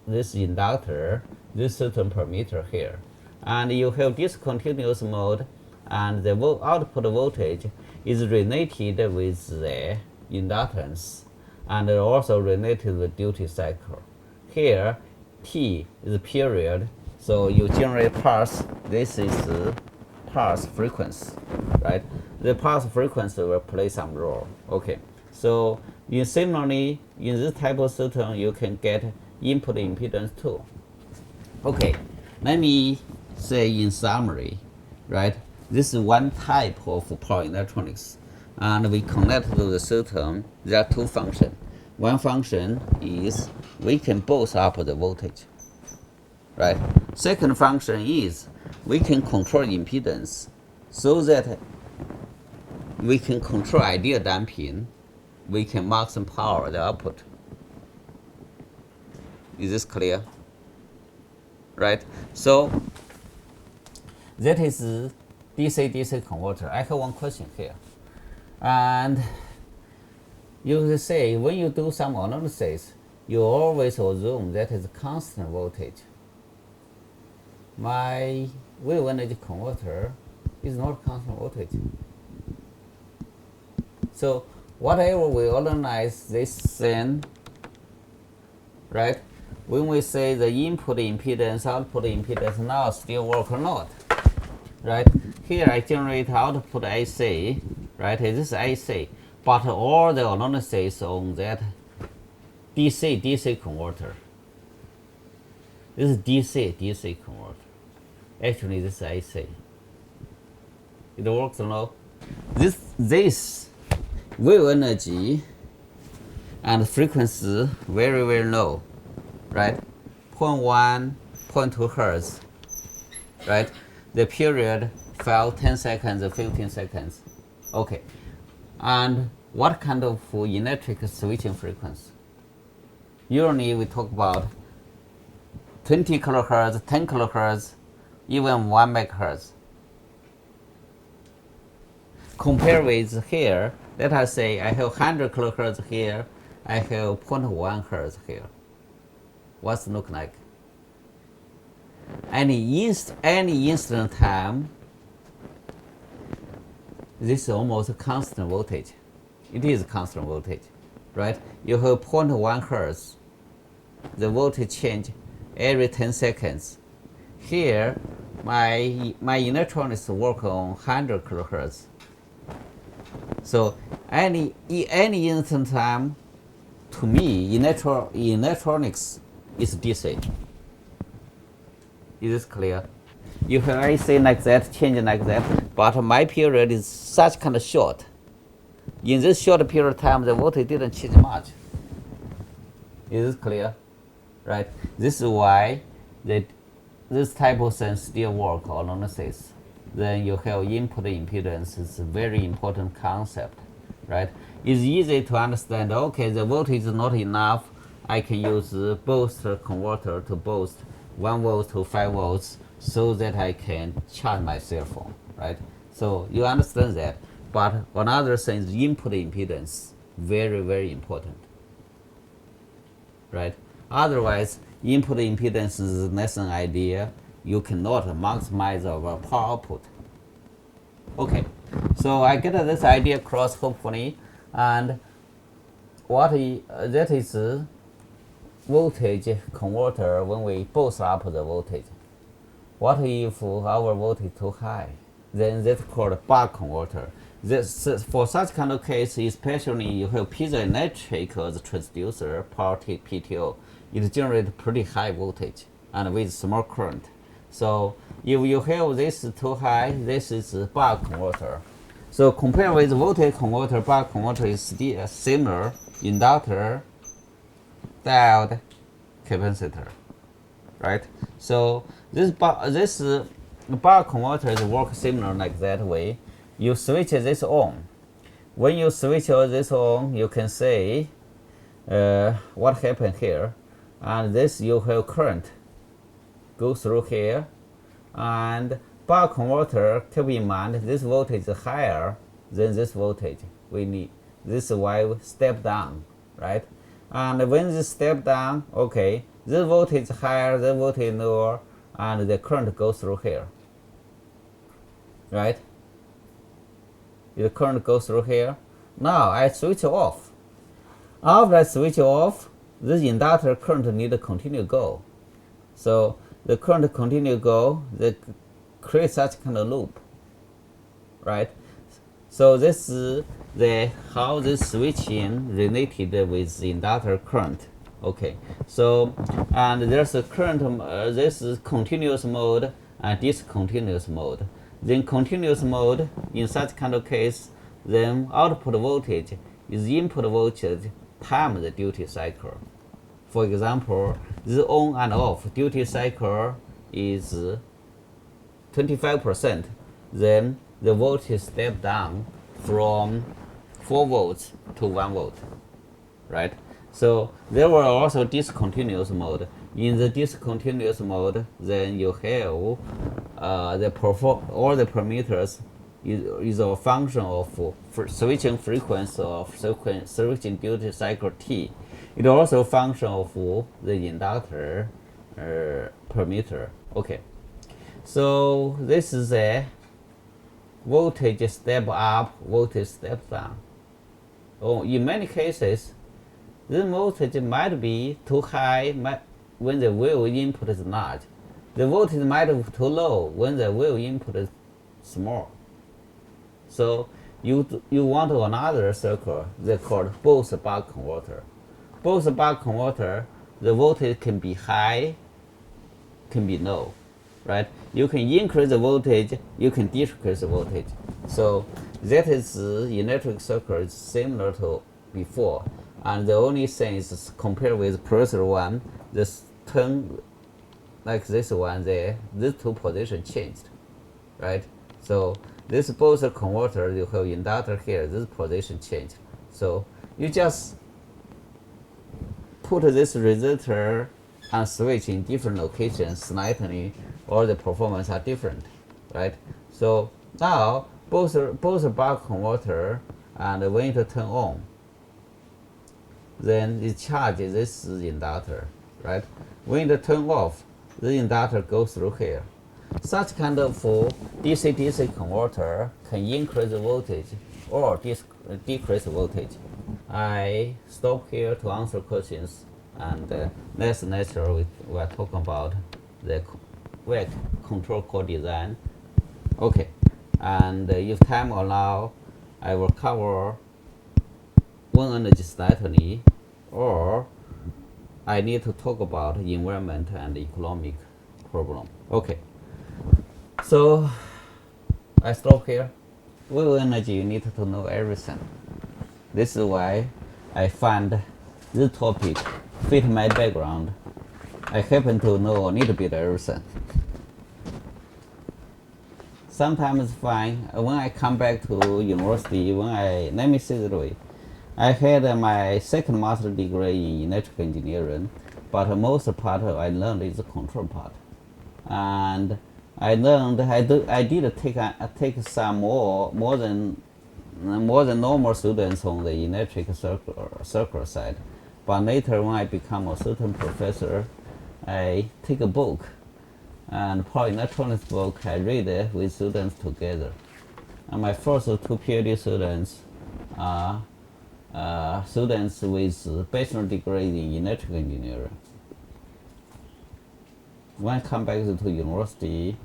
this inductor, this certain parameter here. And you have discontinuous mode, and the output voltage is related with the inductance and also related with duty cycle. Here, T is period, so you generate pulse. This is pulse frequency, right? The pulse frequency will play some role. Okay, so similarly, in this type of system, you can get input impedance too. Okay, let me say in summary, right? This is one type of power electronics, and we connect to the system. There are two functions. One function is we can boost up the voltage, right? Second function is we can control impedance so that we can control ideal damping. We can maximum power the output. Is this clear? Right? So that is DC-DC converter. I have one question here. And you will say when you do some analysis, you always assume that is constant voltage. My wave energy converter is not constant voltage. So whatever we analyze this thing, right? When we say the input impedance, output impedance now still work or not, right? Here I generate output AC, right? This is AC, but all the analysis on that DC-DC converter. This is DC-DC converter. Actually, this is AC. It works or no? This wave energy and frequency very, very low, right? 0.1, 0.2 hertz, right? The period 5, 10 seconds, 15 seconds. Okay. And what kind of electric switching frequency? Usually we talk about 20 kilohertz, 10 kilohertz, even 1 megahertz. Compare with here, let us say I have 100 kilohertz here, I have 0.1 hertz here. What's it look like? Any instant time, this is almost constant voltage. It is constant voltage, right? You have 0.1 hertz. The voltage change every 10 seconds. Here, my electronics work on 100 kilohertz. So any instant time, to me, electronics is DC. Is this clear? You have AC like that, change like that, but my period is such kind of short. In this short period of time, the voltage didn't change much. Is this clear? Right? This is why this type of thing still work on analysis. Then you have input impedance. It's a very important concept, right? It's easy to understand, okay, the voltage is not enough. I can use a booster converter to boost 1 volt to 5 volts so that I can charge my cell phone, right? So you understand that. But another thing is input impedance, very, very important, right? Otherwise, input impedance is less than idea. You cannot maximize our power output. Okay, so I get this idea across hopefully, and that is voltage converter when we boost up the voltage. What if our voltage too high? Then that's called buck converter. For such kind of case, especially you have piezoelectric as transducer, power PTO, it generates pretty high voltage and with small current. So if you have this too high, this is buck converter. So compared with voltage converter, buck converter is still similar inductor, diode, capacitor, right? So this buck converters work similar like that way. You switch this on. When you switch this on, you can say what happened here, and this you have current go through here, and buck converter, keep in mind this voltage is higher than this voltage. We need this wave step down, right? And when this step down, okay, this voltage higher, the voltage lower, and the current goes through here, right? The current goes through here. Now I switch off. After I switch off, this inductor current need to continue go. So the current continue go, they create such kind of loop, right? So this is how this switching related with the inductor current. Okay, so and there's a current, this is continuous mode and discontinuous mode. Then continuous mode, in such kind of case, then output voltage is input voltage times the duty cycle. For example, the on and off duty cycle is 25%, then the voltage step down from 4 volts to 1 volt, right? So there were also discontinuous mode. In the discontinuous mode, then you have all the parameters is a function of switching frequency of switching duty cycle T. It also a function of the inductor parameter. Okay, so this is a voltage step up, voltage step down. Oh, in many cases, the voltage might be too high when the wave input is large. The voltage might be too low when the wave input is small. So you want another circle, they called both buck converter. Both buck converter, the voltage can be high, can be low, right? You can increase the voltage, you can decrease the voltage. So that is electric circle is similar to before. And the only thing is compared with previous one, this turn like this one there, these two positions changed, right? So this both converter, you have inductor here, this position changed. So you just put this resistor and switch in different locations slightly, all the performance are different, right? So now both buck converter and when it turn on, then it charges this inductor, right? When it turn off, the inductor goes through here. Such kind of DC-DC converter can increase the voltage or decrease the voltage. I stop here to answer questions, and next lecture we are talking about the control core design. Okay, and if time allow, I will cover one energy slightly, or I need to talk about environment and economic problem. Okay, so I stop here. With energy, you need to know everything. This is why I find this topic fit my background. I happen to know a little bit everything. Sometimes it's fine. When I come back to university, let me say it this way. I had my second master degree in electrical engineering, but most part I learned is the control part. And I learned, I did take some more than normal students on the electric circuit side. But later when I become a certain professor, I take a book, and power electronics book I read it with students together. And my first two PhD students are students with bachelor degree in electrical engineering. When I come back to university,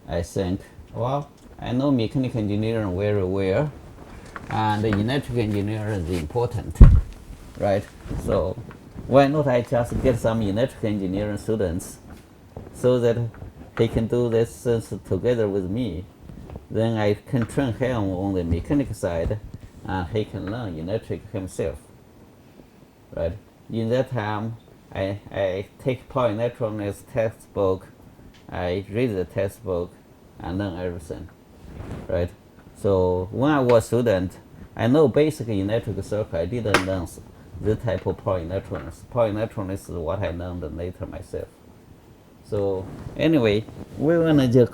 I think, well, I know mechanical engineering very well, and electrical engineering is important, right? So why not I just get some electrical engineering students so that he can do this things together with me. Then I can train him on the mechanical side, and he can learn electric himself, right? In that time, I take power electronics textbook, I read the textbook, and learn everything, right? So when I was student, I know basic electrical circuit. I didn't learn this type of power electronics. Power electronics is what I learned later myself. So anyway, we wanna just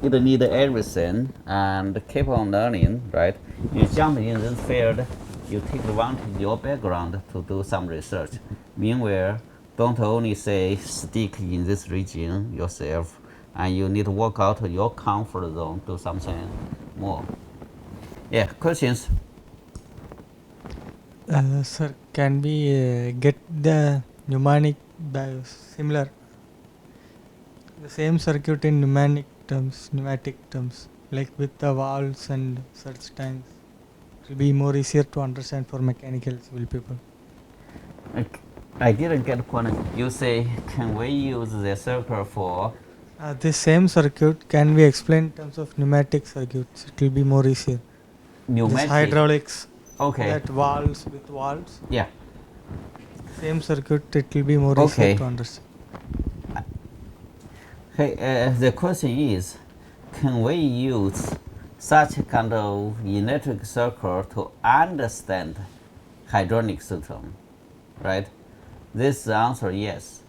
you need everything and keep on learning, right? You jump in this field, you take advantage of your background to do some research. Meanwhile, don't only say stick in this region yourself, and you need to work out of your comfort zone, do something more. Yeah, questions? Sir, can we get the pneumatic similar, the same circuit in pneumatic terms, like with the valves and such things? It will be more easier to understand for mechanical civil people. I didn't get the point. You say, can we use the circuit for? This same circuit can be explained in terms of pneumatic circuits. It will be more easier. Pneumatic. This hydraulics. Okay. That valves with valves. Yeah. Same circuit. It will be more easier to understand. Hey, the question is, can we use such kind of electric circuit to understand hydraulic system, right? This answer yes,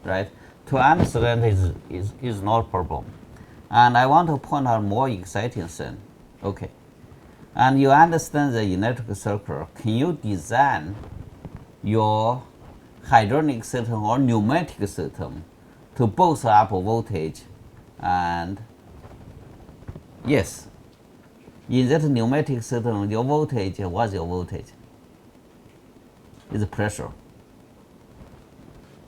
right? To understand is not a problem. And I want to point out more exciting thing. Okay. And you understand the electric circuit, can you design your hydraulic system or pneumatic system to boost up voltage? And yes, in that pneumatic system, your voltage, what's your voltage? It's pressure,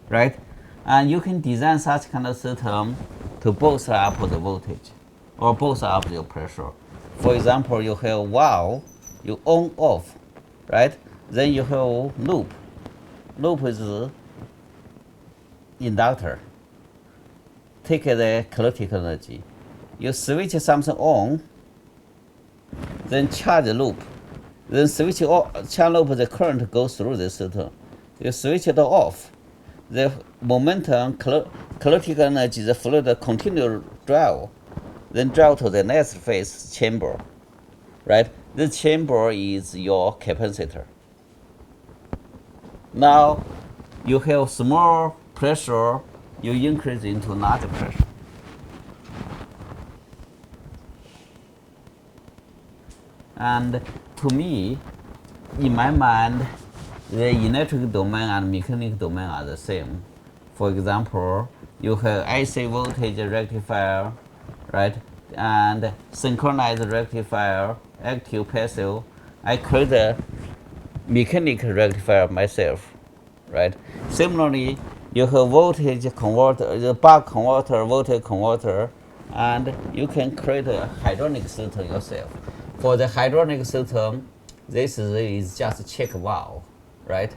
right? And you can design such kind of system to boost up the voltage or boost up your pressure. For example, you have valve, you on off, right? Then you have loop. Loop is inductor. Take the kinetic energy. You switch something on, then charge the loop. Then switch off, charge loop, the current goes through the system. You switch it off, the momentum, kinetic energy, the fluid continue drive, then drive to the next phase chamber, right? This chamber is your capacitor. Now you have small pressure, you increase into large pressure. And to me, in my mind, the electric domain and mechanical domain are the same. For example, you have AC voltage rectifier, right? And synchronized rectifier, active, passive. I create a mechanical rectifier myself, right? Similarly, you have voltage converter, the buck converter, voltage converter, and you can create a hydraulic system yourself. For the hydraulic system, this is just check valve, right?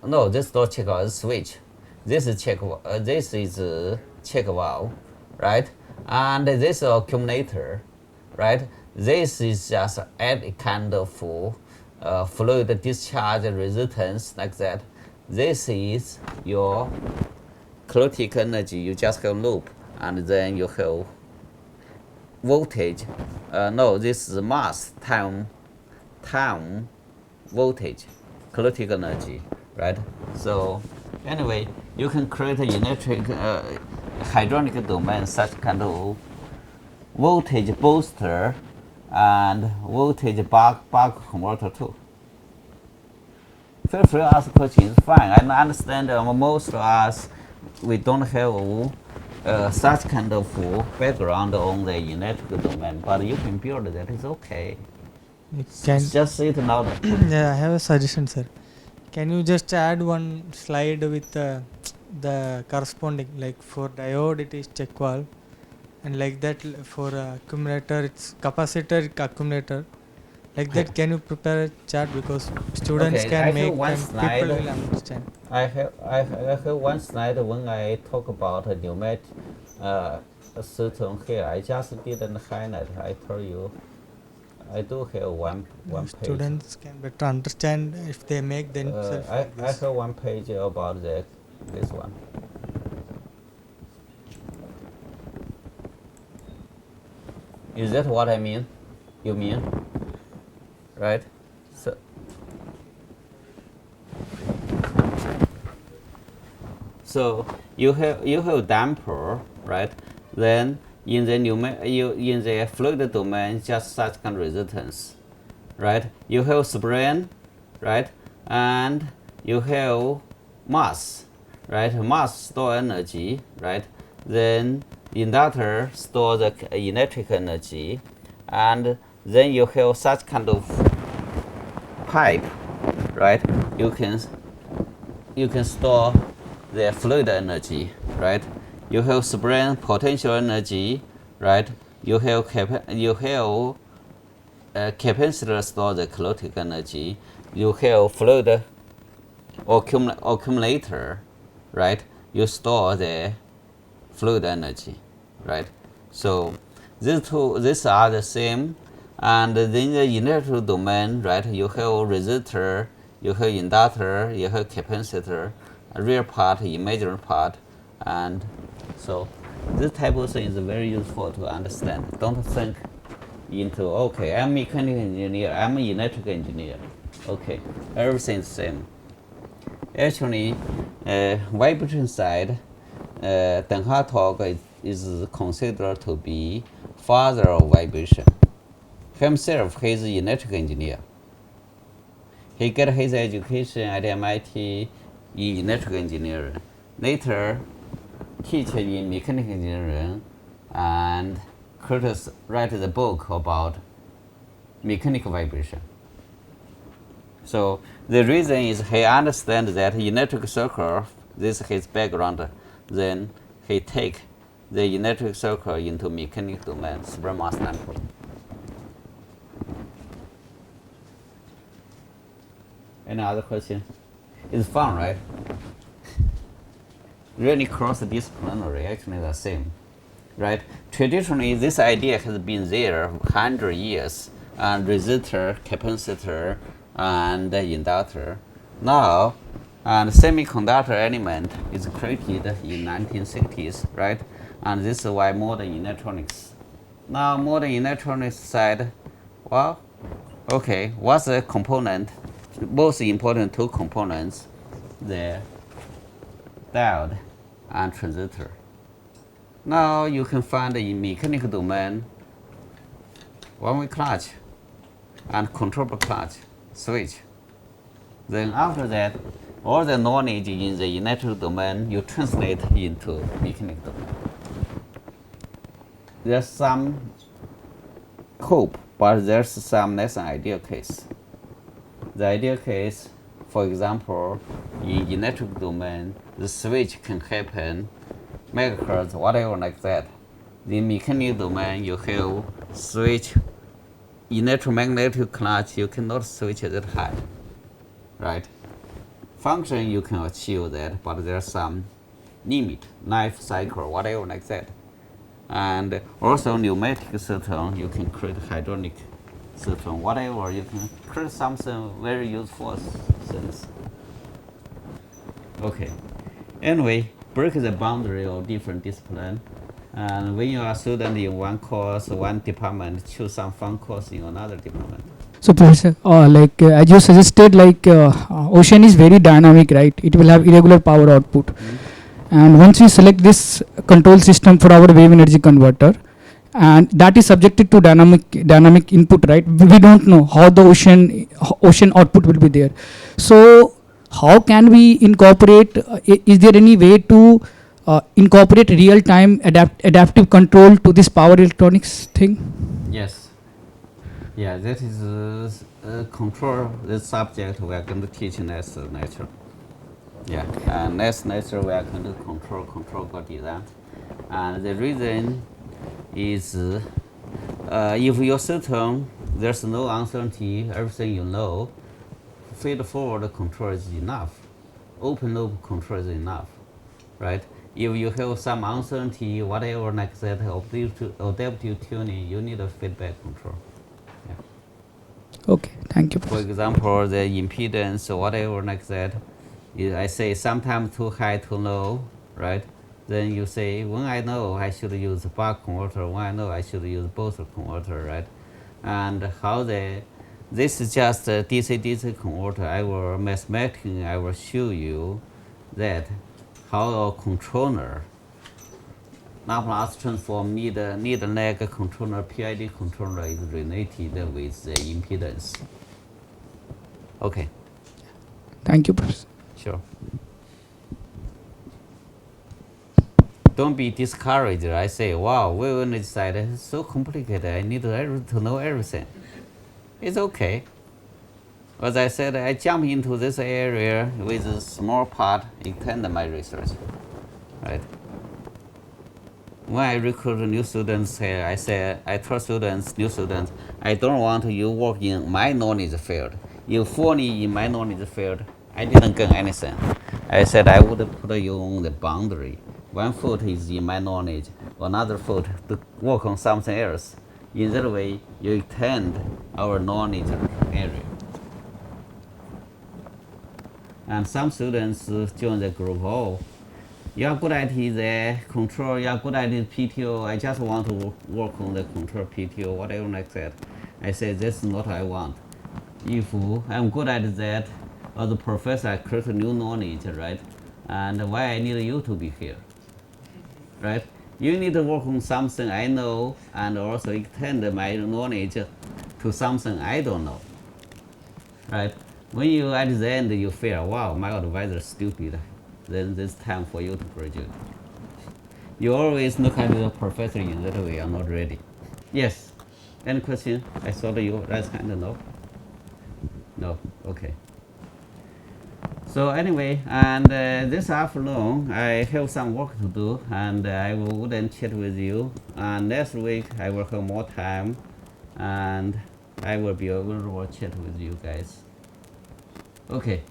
No, this is not check valve, it's switch. This is check. This is check valve, right? And this is accumulator, right? This is just any kind of fluid discharge resistance like that. This is your kinetic energy. You just have loop, and then you have voltage. No, this is mass time voltage, kinetic energy, right? So anyway, you can create an electric hydraulic domain, such kind of voltage booster and voltage buck converter too. Feel free to ask questions. Fine, I understand most of us, we don't have such kind of background on the electrical domain, but you can build that, it's okay. Can Just say it louder. yeah, I have a suggestion, sir. Can you just add one slide with the corresponding, like for diode it is check valve, and like that for accumulator it's capacitor accumulator. Like Okay. that, can you prepare a chart, because students Okay, can I have make one and slide. people will understand. I have one slide when I talk about pneumatic system here. I just didn't highlight. I told you I do have one page. Students can better understand if they make themselves I like this. have one page about this one. Is that what I mean? You mean? Right? So you have damper, right? Then in the in the fluid domain, just such kind of resistance, right? You have spring, right? And you have mass, right? Mass store energy, right? Then inductor store the electric energy, and then you have such kind of pipe, right? You can store the fluid energy, right? You have spring potential energy, right? You have capacitor store the kinetic energy. You have fluid accumulator, right? You store the fluid energy, right? So these are the same, and then the electrical domain, right? You have resistor, you have inductor, you have capacitor, real part, imaginary part, and so this type of thing is very useful to understand. Don't think into okay, I'm a mechanical engineer, I'm an electrical engineer. Okay, everything is the same. Actually, vibration side, Deng Hartog is considered to be father of vibration. Himself, he is an electrical engineer. He got his education at MIT in electrical engineering. Later, teach in mechanical engineering, and Curtis write the book about mechanical vibration. So the reason is he understands that electric circle, this is his background, then he take the electric circle into mechanical domain, spring mass damper. Any other question? It's fun, right? Really cross-disciplinary, actually the same, right? Traditionally, this idea has been there 100 years, and resistor, capacitor, and inductor. Now, and semiconductor element is created in 1960s, right? And this is why modern electronics. Now, modern electronics side, well, okay, what's the component? Most important two components, the diode and transistor. Now you can find in mechanical domain one-way clutch and controllable clutch switch. Then after that, all the knowledge in the electrical domain you translate into mechanical domain. There's some hope, but there's some less ideal case. The ideal case, for example, in electric domain, the switch can happen megahertz, whatever like that. In mechanical domain, you have switch electromagnetic clutch, you cannot switch that high, right? Function you can achieve that, but there's some limit, life cycle, whatever like that. And also pneumatic system, you can create hydraulic system, whatever, you can create something very useful things. Okay. Anyway, break the boundary of different discipline. And when you are a student in one course, one department, choose some fun course in another department. So, Professor, as you suggested, ocean is very dynamic, right? It will have irregular power output. And once we select this control system for our wave energy converter, and that is subjected to dynamic input, right? We don't know how the ocean output will be there. So how can we incorporate, is there any way to incorporate real-time adaptive control to this power electronics thing? Yes. Yeah, that is control the subject we are going to teach next lecture. Yeah, and next lecture we are going to control body that. And the reason is if your system there's no uncertainty, everything you know, feed forward control is enough. Open loop control is enough, right? If you have some uncertainty, whatever like that, adaptive tuning, you need a feedback control. Yeah. Okay, thank you, For Professor. example, the impedance or whatever like that, I say sometimes too high, too low, right? Then you say, when I know I should use buck converter, when I know I should use both converter, right? And how this is just a DC-DC converter. I will show you that how a controller, Laplace transform need lag controller, PID controller is related with the impedance. Okay, Thank you, Professor. sure. Don't be discouraged. I say, wow, we will decide it's so complicated. I need to know everything. It's okay. As I said, I jump into this area with a small part, extend my research, right? When I recruit new students here, I tell students, new students, I don't want you work in my knowledge field. You fully in my knowledge field, I didn't get anything. I said I would put you on the boundary. 1 foot is in my knowledge, another foot to work on something else. In that way, you extend our knowledge area. And some students join the group, oh, you are good at the control, you are good at the PTO, I just want to work on the control PTO, whatever like that. I say, that's not what I want. If I'm good at that, as a professor, I create new knowledge, right? And why I need you to be here, right? You need to work on something I know and also extend my knowledge to something I don't know, right? When you at the end you feel, wow, my advisor is stupid, then it's time for you to graduate. You always look at the professor in that way. I'm not ready. Yes. Any question? I saw you raise hand. No. No. Okay. So anyway, and this afternoon I have some work to do, and I will then chat with you. And next week I will have more time, and I will be able to chat with you guys. Okay.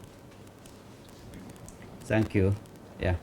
Thank you. Yeah.